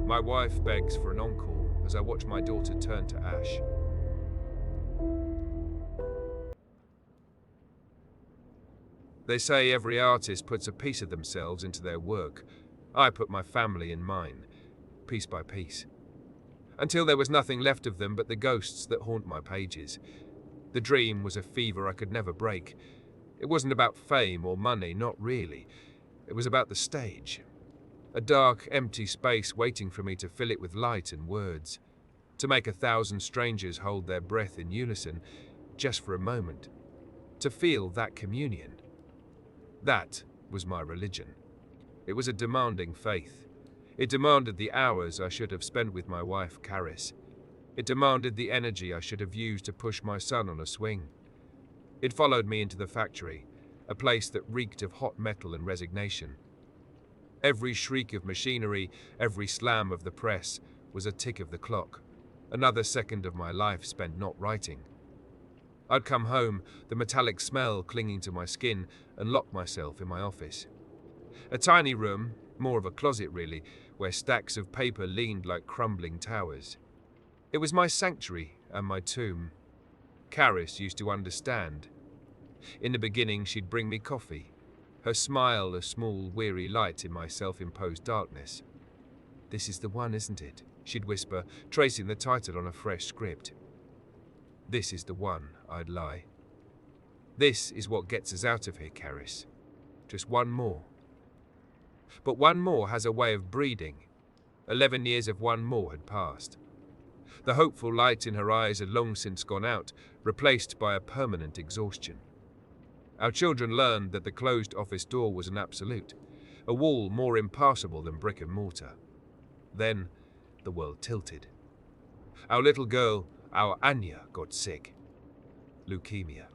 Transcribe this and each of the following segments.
My wife begs for an encore as I watch my daughter turn to ash. They say every artist puts a piece of themselves into their work. I put my family in mine, piece by piece, until there was nothing left of them but the ghosts that haunt my pages. The dream was a fever I could never break. It wasn't about fame or money, not really. It was about the stage. A dark, empty space waiting for me to fill it with light and words. To make 1,000 strangers hold their breath in unison, just for a moment. To feel that communion. That was my religion. It was a demanding faith. It demanded the hours I should have spent with my wife, Caris. It demanded the energy I should have used to push my son on a swing. It followed me into the factory, a place that reeked of hot metal and resignation. Every shriek of machinery, every slam of the press, was a tick of the clock. Another second of my life spent not writing. I'd come home, the metallic smell clinging to my skin, and lock myself in my office. A tiny room, more of a closet really, where stacks of paper leaned like crumbling towers. It was my sanctuary and my tomb. Caris used to understand. In the beginning, she'd bring me coffee. Her smile a small, weary light in my self-imposed darkness. "This is the one, isn't it?" she'd whisper, tracing the title on a fresh script. "This is the one," I'd lie. "This is what gets us out of here, Caris. Just one more." But one more has a way of breeding. 11 years of one more had passed. The hopeful light in her eyes had long since gone out, replaced by a permanent exhaustion. Our children learned that the closed office door was an absolute, a wall more impassable than brick and mortar. Then the world tilted. Our little girl, our Anya, got sick. Leukemia.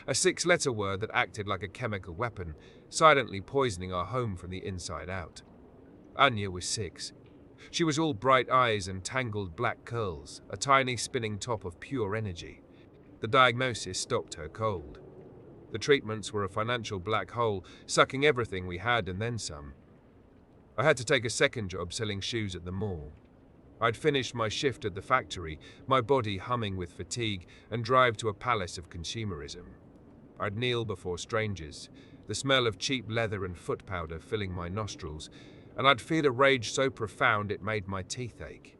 A 6-letter word that acted like a chemical weapon, silently poisoning our home from the inside out. Anya was 6. She was all bright eyes and tangled black curls, a tiny spinning top of pure energy. The diagnosis stopped her cold. The treatments were a financial black hole, sucking everything we had and then some. I had to take a second job selling shoes at the mall. I'd finish my shift at the factory, my body humming with fatigue, and drive to a palace of consumerism. I'd kneel before strangers, the smell of cheap leather and foot powder filling my nostrils, and I'd feel a rage so profound it made my teeth ache.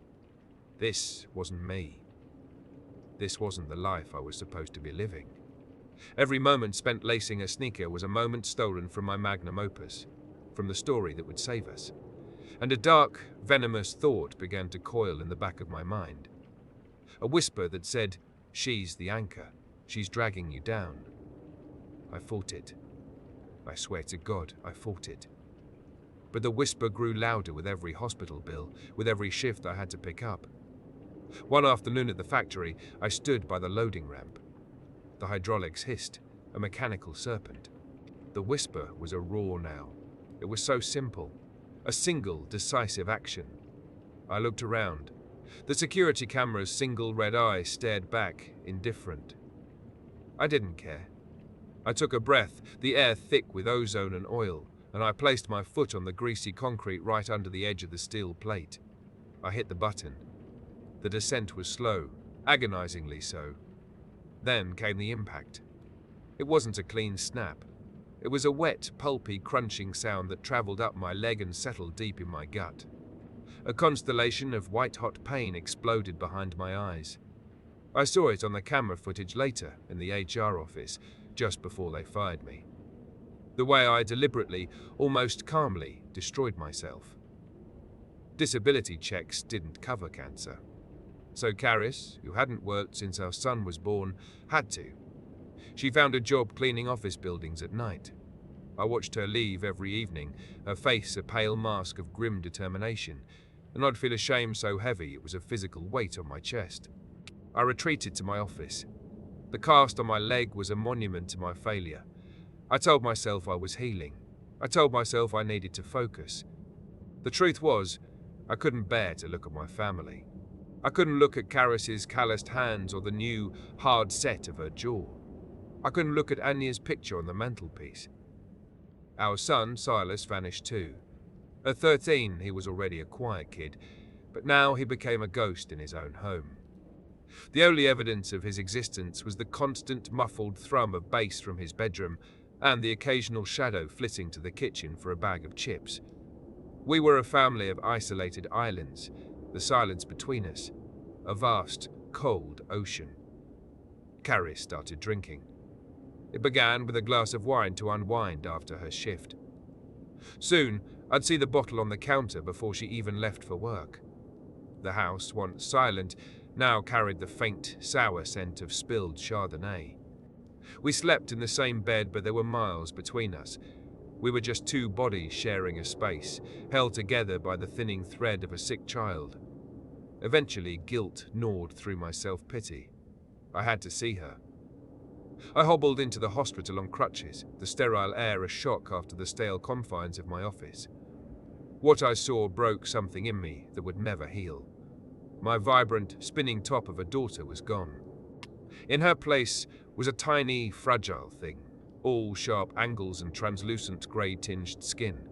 This wasn't me. This wasn't the life I was supposed to be living. Every moment spent lacing a sneaker was a moment stolen from my magnum opus, from the story that would save us. And a dark, venomous thought began to coil in the back of my mind. A whisper that said, "She's the anchor. She's dragging you down." I fought it. I swear to God, I fought it. But the whisper grew louder with every hospital bill, with every shift I had to pick up. One afternoon at the factory, I stood by the loading ramp. The hydraulics hissed, a mechanical serpent. The whisper was a roar now. It was so simple. A single, decisive action. I looked around. The security camera's single red eye stared back, indifferent. I didn't care. I took a breath, the air thick with ozone and oil, and I placed my foot on the greasy concrete right under the edge of the steel plate. I hit the button. The descent was slow, agonizingly so. Then came the impact. It wasn't a clean snap. It was a wet, pulpy, crunching sound that traveled up my leg and settled deep in my gut. A constellation of white-hot pain exploded behind my eyes. I saw it on the camera footage later in the HR office, just before they fired me. The way I deliberately, almost calmly, destroyed myself. Disability checks didn't cover cancer. So Caris, who hadn't worked since our son was born, had to. She found a job cleaning office buildings at night. I watched her leave every evening, her face a pale mask of grim determination, and I'd feel a shame so heavy it was a physical weight on my chest. I retreated to my office. The cast on my leg was a monument to my failure. I told myself I was healing. I told myself I needed to focus. The truth was, I couldn't bear to look at my family. I couldn't look at Caris's calloused hands or the new, hard set of her jaw. I couldn't look at Anya's picture on the mantelpiece. Our son, Silas, vanished too. At 13, he was already a quiet kid, but now he became a ghost in his own home. The only evidence of his existence was the constant muffled thrum of bass from his bedroom and the occasional shadow flitting to the kitchen for a bag of chips. We were a family of isolated islands, the silence between us, a vast, cold ocean. Carrie started drinking. It began with a glass of wine to unwind after her shift. Soon, I'd see the bottle on the counter before she even left for work. The house, once silent, now carried the faint, sour scent of spilled Chardonnay. We slept in the same bed, but there were miles between us. We were just two bodies sharing a space, held together by the thinning thread of a sick child. Eventually, guilt gnawed through my self-pity. I had to see her. I hobbled into the hospital on crutches, the sterile air a shock after the stale confines of my office. What I saw broke something in me that would never heal. My vibrant, spinning top of a daughter was gone. In her place was a tiny, fragile thing, all sharp angles and translucent grey-tinged skin.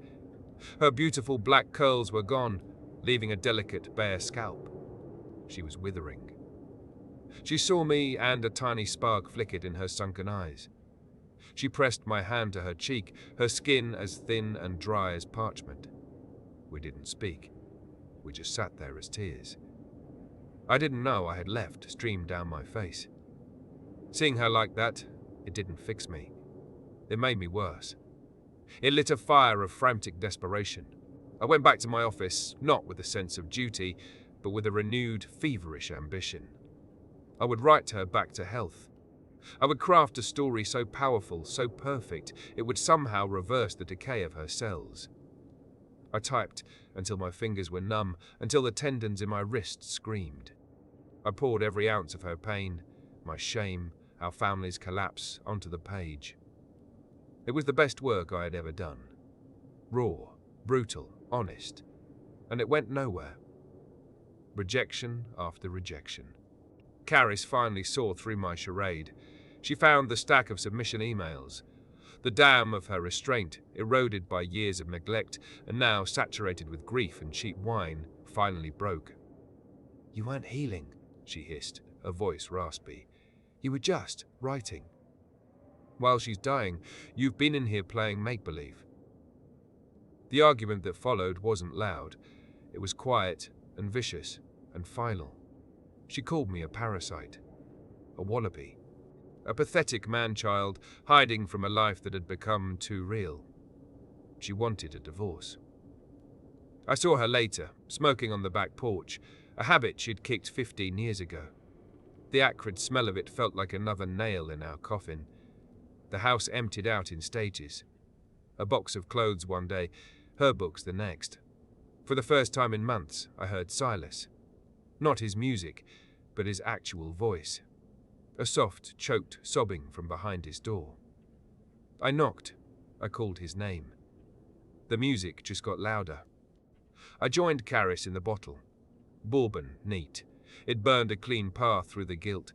Her beautiful black curls were gone, leaving a delicate, bare scalp. She was withering. She saw me, and a tiny spark flickered in her sunken eyes. She pressed my hand to her cheek, her skin as thin and dry as parchment. We didn't speak. We just sat there as tears. I didn't know I had left streamed down my face. Seeing her like that, it didn't fix me. It made me worse. It lit a fire of frantic desperation. I went back to my office, not with a sense of duty, but with a renewed, feverish ambition. I would write her back to health. I would craft a story so powerful, so perfect, it would somehow reverse the decay of her cells. I typed until my fingers were numb, until the tendons in my wrists screamed. I poured every ounce of her pain, my shame, our family's collapse onto the page. It was the best work I had ever done. Raw, brutal, honest. And it went nowhere. Rejection after rejection. Caris finally saw through my charade. She found the stack of submission emails. The dam of her restraint, eroded by years of neglect and now saturated with grief and cheap wine, finally broke. "You weren't healing," she hissed, her voice raspy. "You were just writing. While she's dying, you've been in here playing make-believe." The argument that followed wasn't loud. It was quiet and vicious and final. She called me a parasite, a wallaby, a pathetic man-child hiding from a life that had become too real. She wanted a divorce. I saw her later, smoking on the back porch, a habit she'd kicked 15 years ago. The acrid smell of it felt like another nail in our coffin. The house emptied out in stages. A box of clothes one day, her books the next. For the first time in months, I heard Silas. Not his music, but his actual voice. A soft, choked sobbing from behind his door. I knocked. I called his name. The music just got louder. I joined Caris in the bottle. Bourbon, neat. It burned a clean path through the guilt.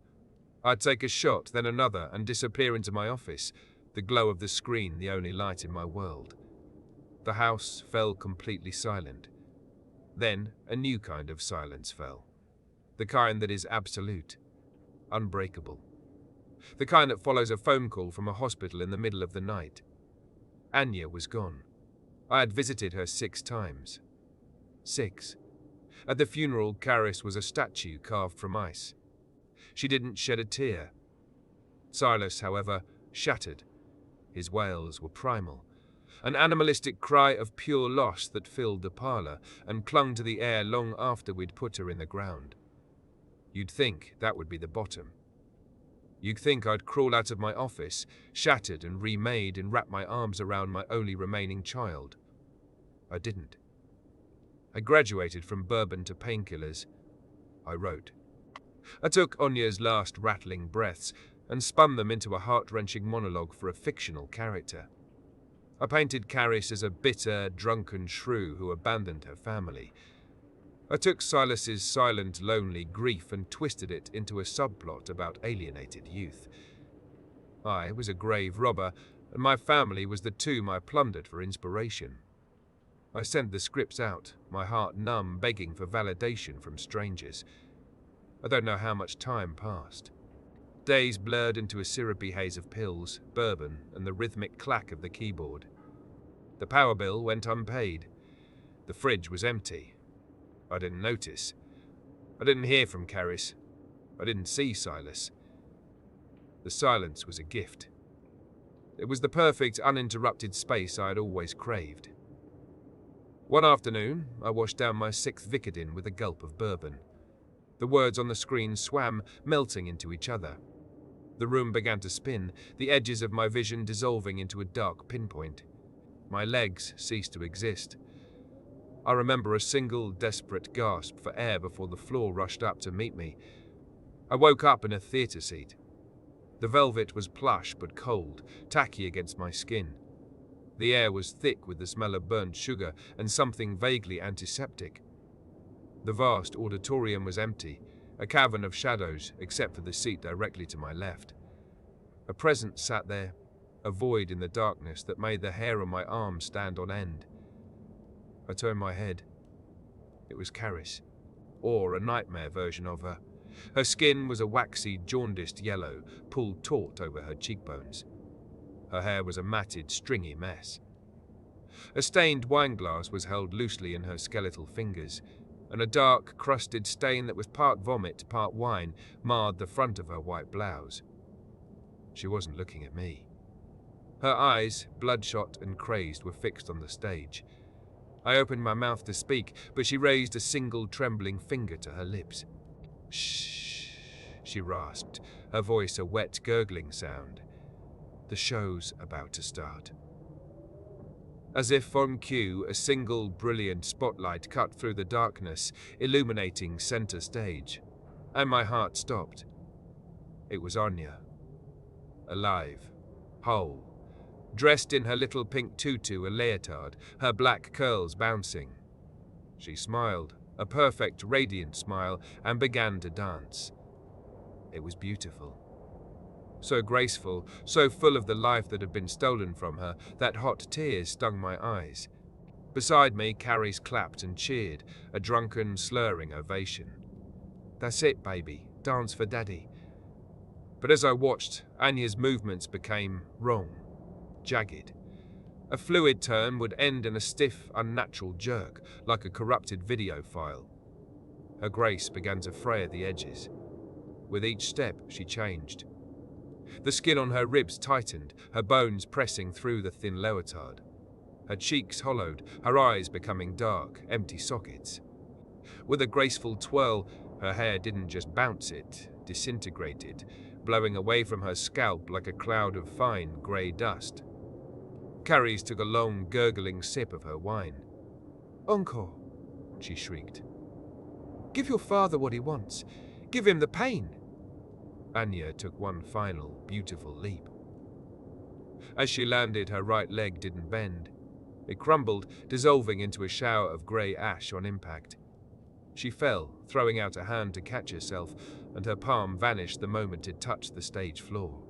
I'd take a shot, then another, and disappear into my office, the glow of the screen the only light in my world. The house fell completely silent. Then a new kind of silence fell. The kind that is absolute, unbreakable. The kind that follows a phone call from a hospital in the middle of the night. Anya was gone. I had visited her 6 times. 6. At the funeral, Caris was a statue carved from ice. She didn't shed a tear. Silas, however, shattered. His wails were primal. An animalistic cry of pure loss that filled the parlor and clung to the air long after we'd put her in the ground. You'd think that would be the bottom. You'd think I'd crawl out of my office, shattered and remade, and wrap my arms around my only remaining child. I didn't. I graduated from bourbon to painkillers. I wrote. I took Anya's last rattling breaths and spun them into a heart-wrenching monologue for a fictional character. I painted Caris as a bitter, drunken shrew who abandoned her family. I took Silas's silent, lonely grief and twisted it into a subplot about alienated youth. I was a grave robber, and my family was the tomb I plundered for inspiration. I sent the scripts out, my heart numb, begging for validation from strangers. I don't know how much time passed. Days blurred into a syrupy haze of pills, bourbon, and the rhythmic clack of the keyboard. The power bill went unpaid. The fridge was empty. I didn't notice. I didn't hear from Caris. I didn't see Silas. The silence was a gift. It was the perfect, uninterrupted space I had always craved. One afternoon, I washed down my 6th Vicodin with a gulp of bourbon. The words on the screen swam, melting into each other. The room began to spin, the edges of my vision dissolving into a dark pinpoint. My legs ceased to exist. I remember a single, desperate gasp for air before the floor rushed up to meet me. I woke up in a theatre seat. The velvet was plush but cold, tacky against my skin. The air was thick with the smell of burnt sugar and something vaguely antiseptic. The vast auditorium was empty, a cavern of shadows except for the seat directly to my left. A presence sat there, a void in the darkness that made the hair on my arm stand on end. I turned my head. It was Caris, or a nightmare version of her. Her skin was a waxy, jaundiced yellow, pulled taut over her cheekbones. Her hair was a matted, stringy mess. A stained wineglass was held loosely in her skeletal fingers, and a dark, crusted stain that was part vomit, part wine, marred the front of her white blouse. She wasn't looking at me. Her eyes, bloodshot and crazed, were fixed on the stage. I opened my mouth to speak, but she raised a single trembling finger to her lips. "Shh," she rasped, her voice a wet, gurgling sound. "The show's about to start." As if on cue, a single brilliant spotlight cut through the darkness, illuminating center stage, and my heart stopped. It was Anya. Alive, whole, dressed in her little pink tutu, a leotard, her black curls bouncing. She smiled, a perfect, radiant smile, and began to dance. It was beautiful. So graceful, so full of the life that had been stolen from her, that hot tears stung my eyes. Beside me, Caris clapped and cheered, a drunken, slurring ovation. "That's it, baby. Dance for Daddy." But as I watched, Anya's movements became wrong, jagged. A fluid turn would end in a stiff, unnatural jerk, like a corrupted video file. Her grace began to fray at the edges. With each step, she changed. The skin on her ribs tightened, her bones pressing through the thin leotard. Her cheeks hollowed, her eyes becoming dark, empty sockets. With a graceful twirl, her hair didn't just bounce, it disintegrated, blowing away from her scalp like a cloud of fine, grey dust. Caris took a long, gurgling sip of her wine. "Encore," she shrieked. "Give your father what he wants. Give him the pain." Anya took one final, beautiful leap. As she landed, her right leg didn't bend. It crumbled, dissolving into a shower of grey ash on impact. She fell, throwing out a hand to catch herself, and her palm vanished the moment it touched the stage floor.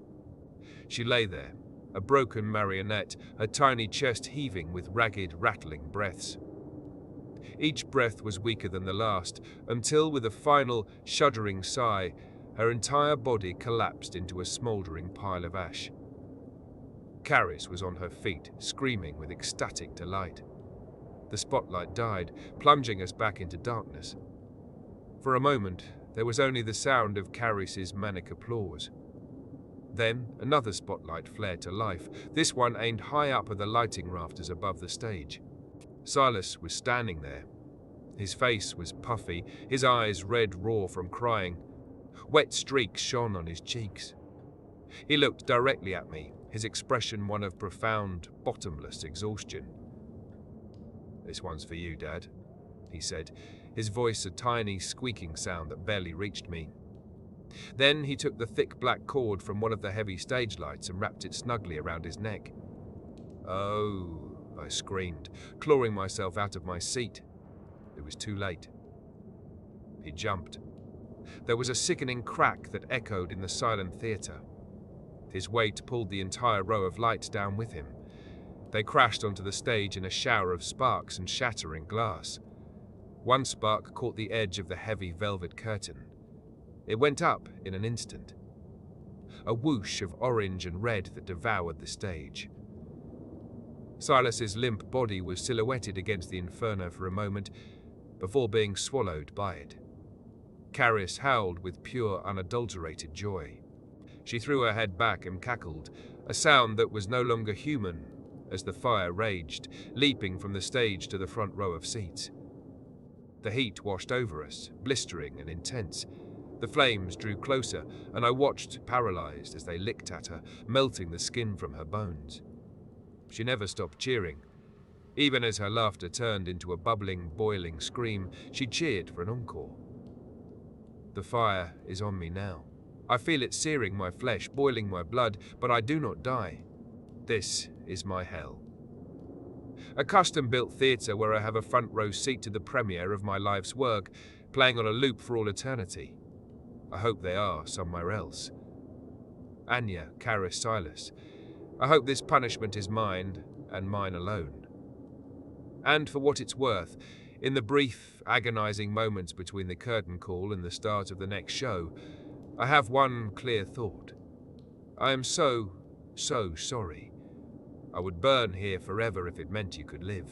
She lay there, a broken marionette, her tiny chest heaving with ragged, rattling breaths. Each breath was weaker than the last, until with a final, shuddering sigh, her entire body collapsed into a smouldering pile of ash. Caris was on her feet, screaming with ecstatic delight. The spotlight died, plunging us back into darkness. For a moment, there was only the sound of Caris's manic applause. Then, another spotlight flared to life, this one aimed high up at the lighting rafters above the stage. Silas was standing there. His face was puffy, his eyes red raw from crying. Wet streaks shone on his cheeks. He looked directly at me, his expression one of profound, bottomless exhaustion. "This one's for you, Dad," he said, his voice a tiny, squeaking sound that barely reached me. Then he took the thick black cord from one of the heavy stage lights and wrapped it snugly around his neck. "Oh," I screamed, clawing myself out of my seat. It was too late. He jumped. There was a sickening crack that echoed in the silent theatre. His weight pulled the entire row of lights down with him. They crashed onto the stage in a shower of sparks and shattering glass. One spark caught the edge of the heavy velvet curtain. It went up in an instant. A whoosh of orange and red that devoured the stage. Silas's limp body was silhouetted against the inferno for a moment before being swallowed by it. Caris howled with pure, unadulterated joy. She threw her head back and cackled, a sound that was no longer human as the fire raged, leaping from the stage to the front row of seats. The heat washed over us, blistering and intense. The flames drew closer, and I watched, paralyzed, as they licked at her, melting the skin from her bones. She never stopped cheering. Even as her laughter turned into a bubbling, boiling scream, she cheered for an encore. The fire is on me now. I feel it searing my flesh, boiling my blood, but I do not die. This is my hell. A custom-built theatre where I have a front-row seat to the premiere of my life's work, playing on a loop for all eternity. I hope they are somewhere else. Anya, Caris, Silas. I hope this punishment is mine, and mine alone. And for what it's worth, in the brief, agonizing moments between the curtain call and the start of the next show, I have one clear thought. I am so sorry. I would burn here forever if it meant you could live.